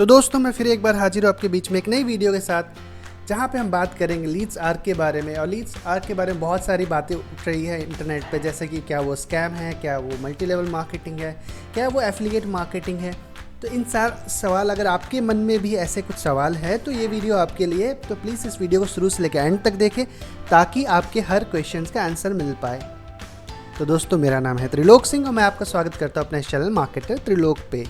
तो दोस्तों मैं फिर एक बार हाजिर हूँ आपके बीच में एक नई वीडियो के साथ, जहाँ पे हम बात करेंगे लीड्स आर्क के बारे में। और लीड्स आर्क के बारे में बहुत सारी बातें उठ रही है इंटरनेट पे, जैसे कि क्या वो स्कैम है, क्या वो मल्टी लेवल मार्केटिंग है, क्या वो एफिलिएट मार्केटिंग है। तो इन सारे सवाल, अगर आपके मन में भी ऐसे कुछ सवाल है तो ये वीडियो आपके लिए। तो प्लीज़ इस वीडियो को शुरू से लेकर एंड तक देखें ताकि आपके हर क्वेश्चन का आंसर मिल पाए। तो दोस्तों मेरा नाम है त्रिलोक सिंह और मैं आपका स्वागत करता हूँ अपने चैनल मार्केटर त्रिलोक पे।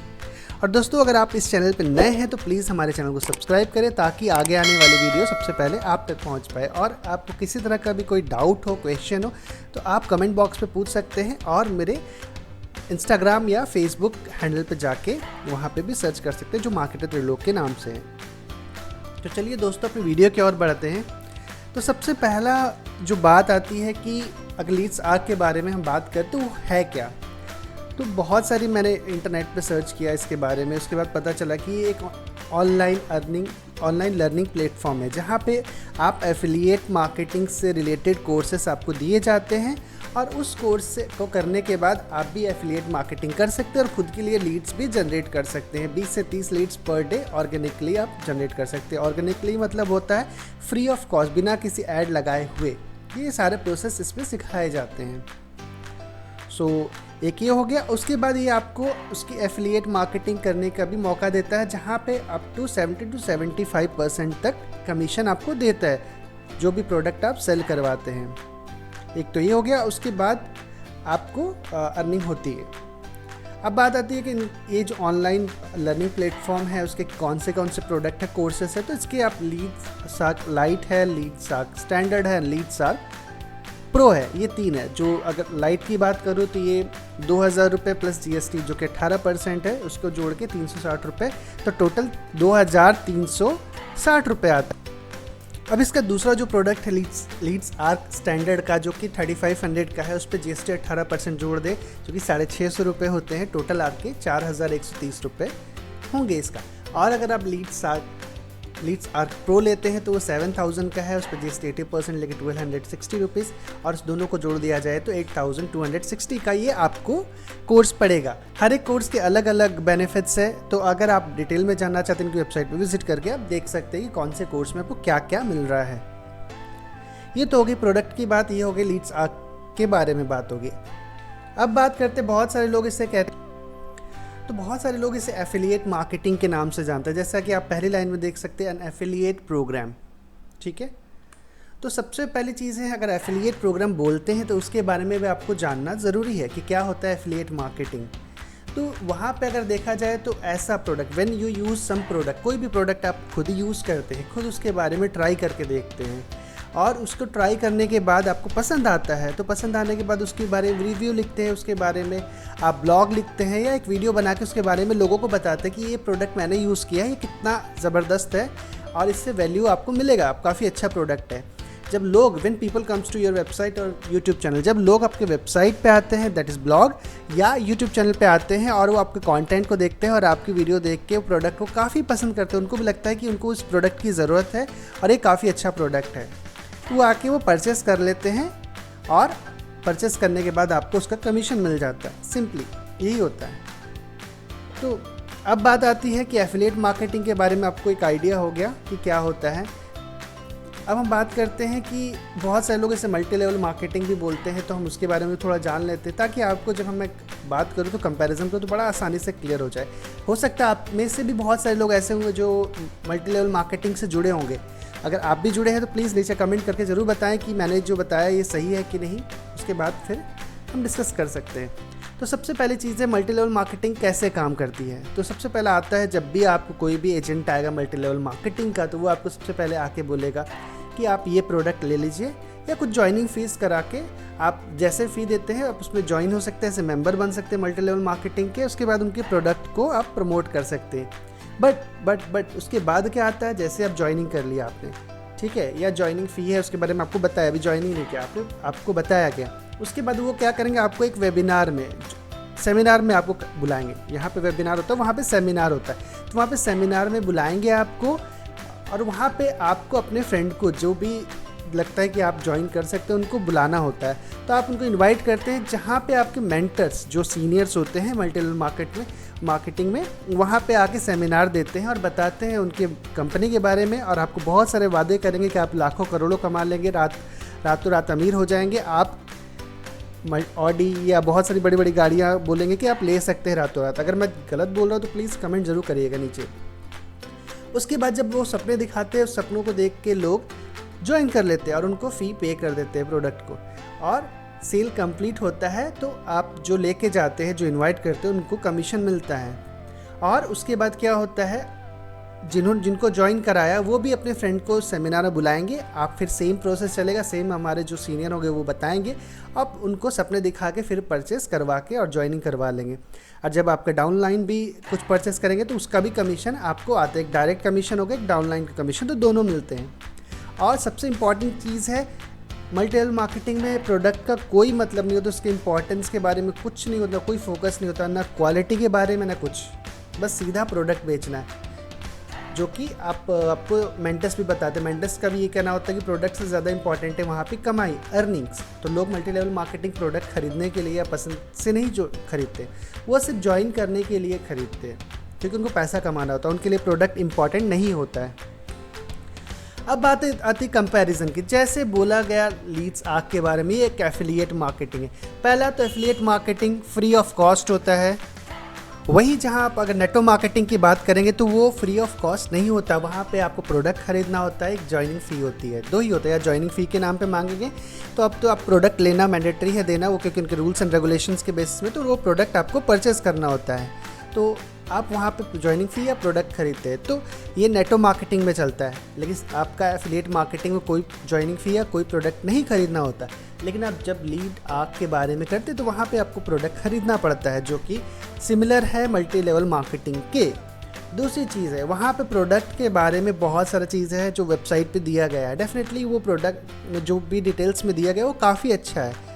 और दोस्तों अगर आप इस चैनल पर नए हैं तो प्लीज़ हमारे चैनल को सब्सक्राइब करें ताकि आगे आने वाली वीडियो सबसे पहले आप तक पहुंच पाए। और आपको किसी तरह का भी कोई डाउट हो, क्वेश्चन हो तो आप कमेंट बॉक्स पे पूछ सकते हैं और मेरे इंस्टाग्राम या फेसबुक हैंडल पे जाके वहाँ पे भी सर्च कर सकते हैं जो मार्केटर त्रिलोक के नाम से है। तो चलिए दोस्तों अपनी वीडियो की ओर बढ़ते हैं। तो सबसे पहला जो बात आती है कि अगर लीड्स आर्क के बारे में हम बात करें तो वो है क्या। तो बहुत सारी मैंने इंटरनेट पे सर्च किया इसके बारे में, उसके बाद पता चला कि ये एक ऑनलाइन लर्निंग प्लेटफॉर्म है जहाँ पे आप एफिलिएट मार्केटिंग से रिलेटेड कोर्सेस आपको दिए जाते हैं और उस कोर्स को करने के बाद आप भी एफिलिएट मार्केटिंग कर सकते हैं और ख़ुद के लिए लीड्स भी जनरेट कर सकते हैं। 20 से 30 लीड्स पर डे ऑर्गेनिकली आप जनरेट कर सकते हैं। ऑर्गेनिकली मतलब होता है फ्री ऑफ कॉस्ट, बिना किसी ऐड लगाए हुए। ये सारे प्रोसेस इसमें सिखाए जाते हैं। एक ये हो गया। उसके बाद ये आपको उसकी एफिलिएट मार्केटिंग करने का भी मौका देता है जहाँ पे अप टू 70 to 75% तक कमीशन आपको देता है जो भी प्रोडक्ट आप सेल करवाते हैं। एक तो ये हो गया। उसके बाद आपको अर्निंग होती है। अब बात आती है कि ये जो ऑनलाइन लर्निंग प्लेटफॉर्म है उसके कौन से प्रोडक्ट है, कोर्सेस है। तो इसके आप लीड्स आर्क लाइट है, लीड्स आर्क स्टैंडर्ड है, लीड्स आर्क प्रो है। ये 3 है। जो अगर लाइट की बात करूँ तो ये 2000 रुपये प्लस जीएसटी जो कि 18% है, उसको जोड़ के 360 रुपये, तो टोटल 2360 रुपये आता है। अब इसका दूसरा जो प्रोडक्ट है लीड्स आर्क स्टैंडर्ड का, जो कि 3500 का है, उस पर जीएसटी 18% जोड़ दे जो कि 650 रुपये होते हैं। टोटल आपके 4130 रुपये होंगे इसका। और अगर आप लीड्स आर्क प्रो लेते हैं तो वो 7000 का है, उस पर जीएसटी 80% लेके 1260 रुपीज़, और इस दोनों को जोड़ दिया जाए तो 8260 का ये आपको कोर्स पड़ेगा। हर एक कोर्स के अलग अलग बेनिफिट्स है। तो अगर आप डिटेल में जानना चाहते हैं इनकी वेबसाइट पर विजिट करके आप देख सकते हैं कि कौन से कोर्स में आपको क्या क्या मिल रहा है। ये तो होगी प्रोडक्ट की बात, ये हो गई लीड्स आर्क के बारे में बात होगी। अब बात करते, बहुत सारे लोग इससे कहते तो बहुत सारे लोग इसे एफिलिएट मार्केटिंग के नाम से जानते हैं, जैसा कि आप पहली लाइन में देख सकते हैं, एन एफिलिएट प्रोग्राम। ठीक है। तो सबसे पहली चीज़ है, अगर एफिलिएट प्रोग्राम बोलते हैं तो उसके बारे में भी आपको जानना ज़रूरी है कि क्या होता है एफिलिएट मार्केटिंग। तो वहाँ पे अगर देखा जाए तो ऐसा product, when you use some product, कोई भी प्रोडक्ट आप खुद ही यूज़ करते हैं, खुद उसके बारे में ट्राई करके देखते हैं और उसको ट्राई करने के बाद आपको पसंद आता है, तो पसंद आने के बाद उसके बारे में रिव्यू लिखते हैं, उसके बारे में आप ब्लॉग लिखते हैं या एक वीडियो बना के उसके बारे में लोगों को बताते हैं कि ये प्रोडक्ट मैंने यूज़ किया है, ये कितना ज़बरदस्त है और इससे वैल्यू आपको मिलेगा, आप काफ़ी अच्छा प्रोडक्ट है। जब लोग, when people comes to your website और यूट्यूब चैनल, जब लोग आपके वेबसाइट पे आते हैं, दैट इज़ ब्लॉग, या यूट्यूब चैनल पे आते हैं और वो आपके कंटेंट को देखते हैं और आपकी वीडियो देख के प्रोडक्ट को काफ़ी पसंद करते हैं, उनको भी लगता है कि उनको उस प्रोडक्ट की ज़रूरत है और ये काफ़ी अच्छा प्रोडक्ट है, वो आके वो परचेस कर लेते हैं और परचेस करने के बाद आपको उसका कमीशन मिल जाता है। सिंपली यही होता है। तो अब बात आती है कि एफिलिएट मार्केटिंग के बारे में आपको एक आइडिया हो गया कि क्या होता है। अब हम बात करते हैं कि बहुत सारे लोग इसे मल्टी लेवल मार्केटिंग भी बोलते हैं, तो हम उसके बारे में थोड़ा जान लेते हैं ताकि आपको, जब हम बात करूँ तो कंपैरिजन को तो बड़ा आसानी से क्लियर हो जाए। हो सकता है आप में से भी बहुत सारे लोग ऐसे होंगे जो मल्टी लेवल मार्केटिंग से जुड़े होंगे। अगर आप भी जुड़े हैं तो प्लीज़ नीचे कमेंट करके ज़रूर बताएं कि मैंने जो बताया ये सही है कि नहीं। उसके बाद फिर हम डिस्कस कर सकते हैं। तो सबसे पहली चीज़ है मल्टी लेवल मार्केटिंग कैसे काम करती है। तो सबसे पहला आता है, जब भी आपको कोई भी एजेंट आएगा मल्टी लेवल मार्केटिंग का, तो वो आपको सबसे पहले आके बोलेगा कि आप ये प्रोडक्ट ले लीजिए, या कुछ ज्वाइनिंग फ़ीस करा के आप जैसे फ़ी देते हैं आप उसमें ज्वाइन हो सकते हैं, ऐसे मेंबर बन सकते हैं मल्टी लेवल मार्केटिंग के। उसके बाद उनके प्रोडक्ट को आप प्रमोट कर सकते हैं। बट उसके बाद क्या आता है, जैसे आप ज्वाइनिंग कर लिया आपने, ठीक है, या ज्वाइनिंग फ़ी है, उसके बारे में आपको बताया, अभी ज्वाइनिंग नहीं किया आपको बताया गया। उसके बाद वो क्या करेंगे, आपको एक वेबिनार में, सेमिनार में आपको बुलाएंगे। यहाँ पे वेबिनार होता है, वहाँ पे सेमिनार होता है, तो वहाँ पे सेमिनार में बुलाएंगे आपको और वहाँ पे आपको अपने फ्रेंड को, जो भी लगता है कि आप ज्वाइन कर सकते हैं, उनको बुलाना होता है। तो आप उनको इनवाइट करते हैं, जहाँ पे आपके मेंटर्स, जो सीनियर्स होते हैं मल्टी लेवल मार्केट में, मार्केटिंग में, वहाँ पे आके सेमिनार देते हैं और बताते हैं उनके कंपनी के बारे में, और आपको बहुत सारे वादे करेंगे कि आप लाखों करोड़ों कमा लेंगे, रातों रात अमीर हो जाएंगे, आप ऑडी या बहुत सारी बड़ी बड़ी गाड़ियाँ बोलेंगे कि आप ले सकते हैं रातों रात। अगर मैं गलत बोल रहा हूँ तो प्लीज़ कमेंट ज़रूर करिएगा नीचे। उसके बाद जब वो सपने दिखाते हैं, उस सपनों को देख के लोग ज्वाइन कर लेते हैं और उनको फ़ी पे कर देते हैं प्रोडक्ट को, और सेल कंप्लीट होता है तो आप जो लेके जाते हैं, जो इनवाइट करते हैं, उनको कमीशन मिलता है। और उसके बाद क्या होता है, जिनको ज्वाइन कराया वो भी अपने फ्रेंड को सेमिनार में बुलाएंगे, आप फिर सेम प्रोसेस चलेगा, सेम हमारे जो सीनियर होंगे वो बताएंगे, आप उनको सपने दिखा के फिर परचेस करवा के और ज्वाइनिंग करवा लेंगे। और जब आपका डाउनलाइन भी कुछ परचेस करेंगे तो उसका भी कमीशन आपको आता है, एक डायरेक्ट कमीशन होगा, एक डाउनलाइन का कमीशन, तो दोनों मिलते हैं। और सबसे इम्पॉर्टेंट चीज़ है, मल्टी लेवल मार्केटिंग में प्रोडक्ट का कोई मतलब नहीं होता, उसके इंपॉर्टेंस के बारे में कुछ नहीं होता, कोई फोकस नहीं होता, ना क्वालिटी के बारे में ना कुछ, बस सीधा प्रोडक्ट बेचना है, जो कि आपको मेंटर्स भी बताते हैं। मेंटर्स का भी ये कहना होता है कि प्रोडक्ट से ज़्यादा इंपॉर्टेंट है वहाँ पे कमाई, अर्निंग्स। तो लोग मल्टी लेवल मार्केटिंग प्रोडक्ट खरीदने के लिए या पसंद से नहीं जो खरीदते, वो सिर्फ ज्वाइन करने के लिए खरीदते हैं, क्योंकि उनको पैसा कमाना होता है, उनके लिए प्रोडक्ट इंपॉर्टेंट नहीं होता है। अब बात आती कंपैरिजन की। जैसे बोला गया लीड्स आर्क के बारे में, ये एक एफिलिएट मार्केटिंग है। पहला तो affiliate marketing free of cost होता है, वही जहां आप अगर नेटो मार्केटिंग की बात करेंगे तो वो फ्री ऑफ कॉस्ट नहीं होता, वहाँ पे आपको प्रोडक्ट खरीदना होता है, एक ज्वाइनिंग फ़ी होती है, दो ही होता है, या ज्वाइनिंग फ़ी के नाम पे मांगेंगे तो अब तो आप प्रोडक्ट लेना मैंडेटरी है देना, वो क्योंकि उनके रूल्स एंड रेगुलेशंस के बेसिस में, तो वो प्रोडक्ट आपको परचेस करना होता है, तो आप वहाँ पे ज्वाइनिंग फ़ी या प्रोडक्ट खरीदते हैं, तो ये नेटो मार्केटिंग में चलता है। लेकिन आपका एफिलिएट मार्केटिंग में कोई ज्वाइनिंग फ़ी या कोई प्रोडक्ट नहीं खरीदना होता, लेकिन आप जब लीड आर्क के बारे में करते तो वहाँ पे आपको प्रोडक्ट खरीदना पड़ता है, जो कि सिमिलर है मल्टी लेवल मार्केटिंग के। दूसरी चीज़ है, वहाँ पे प्रोडक्ट के बारे में बहुत सारी चीज़ें हैं जो वेबसाइट पे दिया गया है, डेफिनेटली वो प्रोडक्ट में जो भी डिटेल्स में दिया गया वो काफ़ी अच्छा है।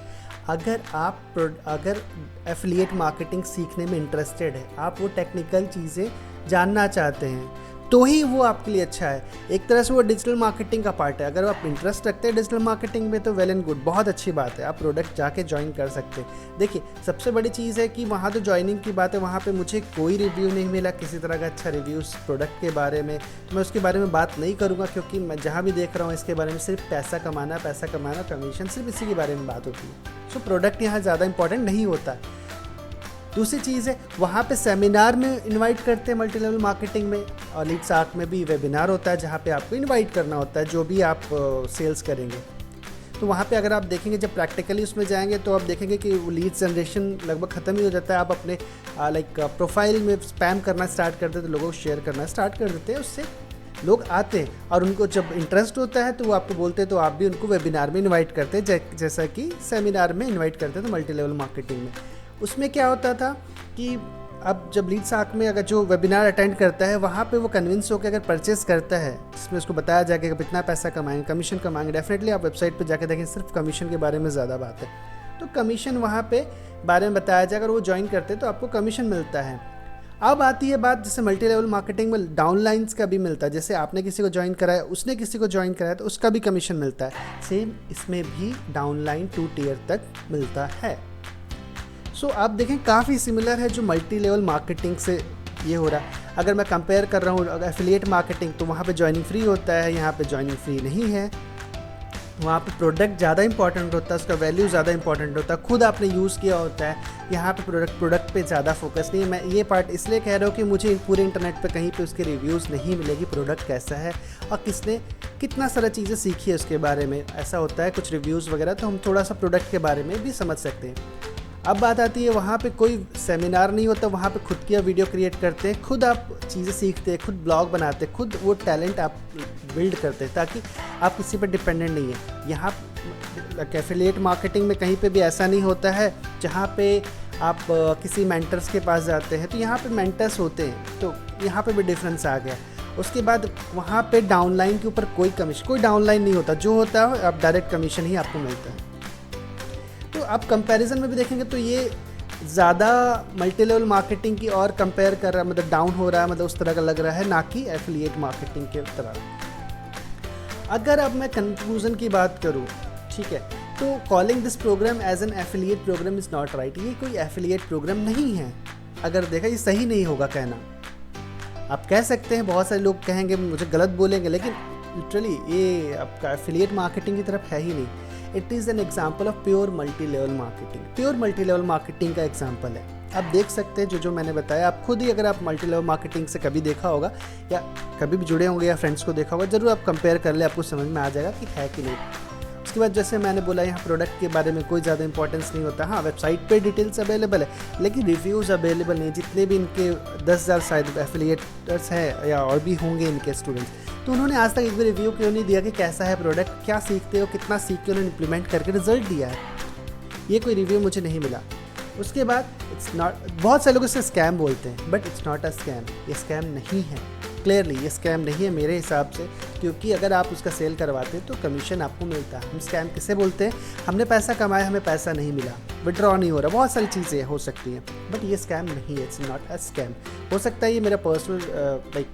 अगर एफिलिएट मार्केटिंग सीखने में इंटरेस्टेड है, आप वो टेक्निकल चीज़ें जानना चाहते हैं, तो ही वो आपके लिए अच्छा है। एक तरह से वो डिजिटल मार्केटिंग का पार्ट है। अगर आप इंटरेस्ट रखते हैं डिजिटल मार्केटिंग में तो वेल एंड गुड, बहुत अच्छी बात है, आप प्रोडक्ट जाके ज्वाइन कर सकते हैं। देखिए, सबसे बड़ी चीज़ है कि वहाँ तो ज्वाइनिंग की बात है, वहाँ पे मुझे कोई रिव्यू नहीं मिला किसी तरह का अच्छा रिव्यू उस प्रोडक्ट के बारे में, तो मैं उसके बारे में बात नहीं करूँगा, क्योंकि मैं जहाँ भी देख रहा हूँ इसके बारे में सिर्फ पैसा कमाना, कमीशन, सिर्फ इसी के बारे में बात होती है। सो प्रोडक्ट यहाँ ज़्यादा इंपॉर्टेंट नहीं होता। दूसरी चीज़ है, वहाँ पे सेमिनार में इनवाइट करते हैं मल्टी लेवल मार्केटिंग में, और लीड्स आर्क में भी वेबिनार होता है जहाँ पे आपको इनवाइट करना होता है जो भी आप सेल्स करेंगे। तो वहाँ पे अगर आप देखेंगे, जब प्रैक्टिकली उसमें जाएंगे तो आप देखेंगे कि लीड जनरेशन लगभग ख़त्म ही हो जाता है। आप अपने प्रोफाइल में स्पैम करना स्टार्ट कर देते, लोगों को शेयर करना स्टार्ट कर देते हैं, उससे लोग आते हैं और उनको जब इंटरेस्ट होता है तो वो आपको बोलते हैं, तो आप भी उनको वेबिनार में इन्वाइट करते हैं, जैसा कि सेमिनार में इन्वाइट करते हैं तो मल्टी लेवल मार्केटिंग में। उसमें क्या होता था कि अब जब लीड्स आर्क में अगर जो वेबिनार अटेंड करता है, वहाँ पे वो कन्विंस होकर अगर परचेस करता है, जिसमें उसको बताया जाएगा कि कितना पैसा कमाएंगे, कमीशन कमाएंगे, डेफिनेटली आप वेबसाइट पे जाकर देखें, सिर्फ कमीशन के बारे में ज़्यादा बात है, तो कमीशन वहाँ पे बारे में बताया जाएगा, अगर वो ज्वाइन करते हैं तो आपको कमीशन मिलता है। अब आती है बात, जैसे मल्टी लेवल मार्केटिंग में डाउनलाइंस का भी मिलता है, जैसे आपने किसी को ज्वाइन कराया, उसने किसी को ज्वाइन कराया, तो उसका भी कमीशन मिलता है। सेम इसमें भी डाउनलाइन 2 टियर तक मिलता है। सो आप देखें काफ़ी सिमिलर है जो मल्टी लेवल मार्केटिंग से ये हो रहा है। अगर मैं कंपेयर कर रहा हूँ एफिलिएट मार्केटिंग, तो वहाँ पे ज्वाइनिंग फ्री होता है, यहाँ पे ज्वाइनिंग फ्री नहीं है। वहाँ पे प्रोडक्ट ज़्यादा इंपॉर्टेंट होता है, उसका वैल्यू ज़्यादा इंपॉर्टेंट होता है, खुद आपने यूज़ किया होता है। यहाँ पे प्रोडक्ट पे ज़्यादा फोकस नहीं है। मैं ये पार्ट इसलिए कह रहा हूँ कि मुझे पूरे इंटरनेट पे कहीं पे उसके रिव्यूज़ नहीं मिलेगी, प्रोडक्ट कैसा है और किसने कितना सारा चीज़ें सीखी है उसके बारे में। ऐसा होता है कुछ रिव्यूज़ वगैरह, तो हम थोड़ा सा प्रोडक्ट के बारे में भी समझ सकते हैं। अब बात आती है, वहाँ पे कोई सेमिनार नहीं होता, वहाँ पे खुद की वीडियो क्रिएट करते हैं, खुद आप चीज़ें सीखते हैं, खुद ब्लॉग बनाते हैं, खुद वो टैलेंट आप बिल्ड करते हैं, ताकि आप किसी पर डिपेंडेंट नहीं है। यहाँ एफिलिएट मार्केटिंग में कहीं पे भी ऐसा नहीं होता है जहाँ पे आप किसी मेंटर्स के पास जाते हैं, तो यहाँ पे मेंटर्स होते हैं, तो यहाँ पे भी डिफरेंस आ गया। उसके बाद वहाँ पे डाउनलाइन के ऊपर कोई डाउनलाइन नहीं होता, जो होता है आप डायरेक्ट कमीशन ही आपको मिलता है। तो आप कंपैरिजन में भी देखेंगे तो ये ज़्यादा मल्टी लेवल मार्केटिंग की और कंपेयर कर रहा है, मतलब डाउन हो रहा है, मतलब उस तरह का लग रहा है, ना कि एफिलिएट मार्केटिंग के तरह। अगर अब मैं कंक्लूजन की बात करूँ, ठीक है, तो calling this program as an affiliate program is not right. ये कोई एफिलिएट प्रोग्राम नहीं है। अगर देखा, ये सही नहीं होगा कहना। आप कह सकते हैं, बहुत सारे लोग कहेंगे, मुझे गलत बोलेंगे, लेकिन लिटरली ये आपका एफिलिएट मार्केटिंग की तरफ है ही नहीं। It is an example of pure multi level marketing. Pure multi level marketing का एग्जाम्पल है। आप देख सकते हैं जो मैंने बताया, आप खुद ही अगर आप मल्टी लेवल मार्केटिंग से कभी देखा होगा या कभी भी जुड़े होंगे या फ्रेंड्स को देखा होगा, ज़रूर आप कंपेयर कर ले, आपको समझ में आ जाएगा कि है कि नहीं। उसके बाद जैसे मैंने बोला, यहाँ प्रोडक्ट के बारे में कोई ज़्यादा इंपॉर्टेंस नहीं होता। हाँ, वेबसाइट पे डिटेल्स अवेलेबल है, लेकिन रिव्यूज़ अवेलेबल नहीं। जितने भी इनके 10,000 शायद एफिलिएटर्स हैं या और भी होंगे इनके स्टूडेंट्स, तो उन्होंने आज तक एक भी रिव्यू क्यों नहीं दिया कि कैसा है प्रोडक्ट, क्या सीखते हो, कितना सीख के उन्होंने इंप्लीमेंट करके रिजल्ट दिया है। ये कोई रिव्यू मुझे नहीं मिला। उसके बाद इट्स नॉट, बहुत सारे लोग इसे स्कैम बोलते हैं, but it's not a scam. ये स्कैम नहीं है, क्लियरली ये स्कैम नहीं है मेरे हिसाब से, क्योंकि अगर आप उसका सेल करवाते तो कमीशन आपको मिलता है। हम स्कैम किसे बोलते हैं? हमने पैसा कमाया, हमें पैसा नहीं मिला, विड्रॉ नहीं हो रहा, बहुत सारी चीज़ें हो सकती हैं, बट ये स्कैम नहीं है। It's not a scam. हो सकता है ये मेरा पर्सनल लाइक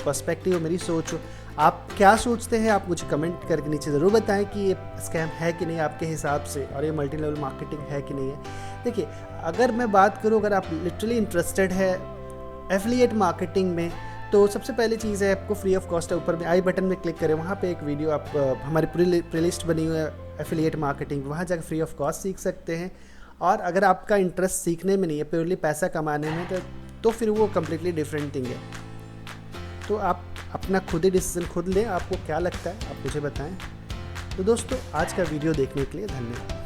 पर्सपेक्टिव, मेरी सोच हो। आप क्या सोचते हैं, आप मुझे कमेंट करके नीचे ज़रूर बताएं कि ये स्कैम है कि नहीं आपके हिसाब से, और ये मल्टी लेवल मार्केटिंग है कि नहीं है। देखिए, अगर मैं बात करूँ, अगर आप लिटरली इंटरेस्टेड है एफिलिएट मार्केटिंग में, तो सबसे पहली चीज़ है, आपको फ्री ऑफ कॉस्ट है, ऊपर में आई बटन में क्लिक करें, वहाँ पे एक वीडियो आप हमारी पूरी प्लेलिस्ट बनी हुई है एफिलिएट मार्केटिंग, वहाँ जाकर फ्री ऑफ कॉस्ट सीख सकते हैं। और अगर आपका इंटरेस्ट सीखने में नहीं है, प्योरली पैसा कमाने में, तो फिर वो कम्प्लीटली डिफरेंट थिंग है। तो आप अपना खुद ही डिसीजन खुद लें, आपको क्या लगता है आप मुझे बताएं। तो दोस्तों, आज का वीडियो देखने के लिए धन्यवाद।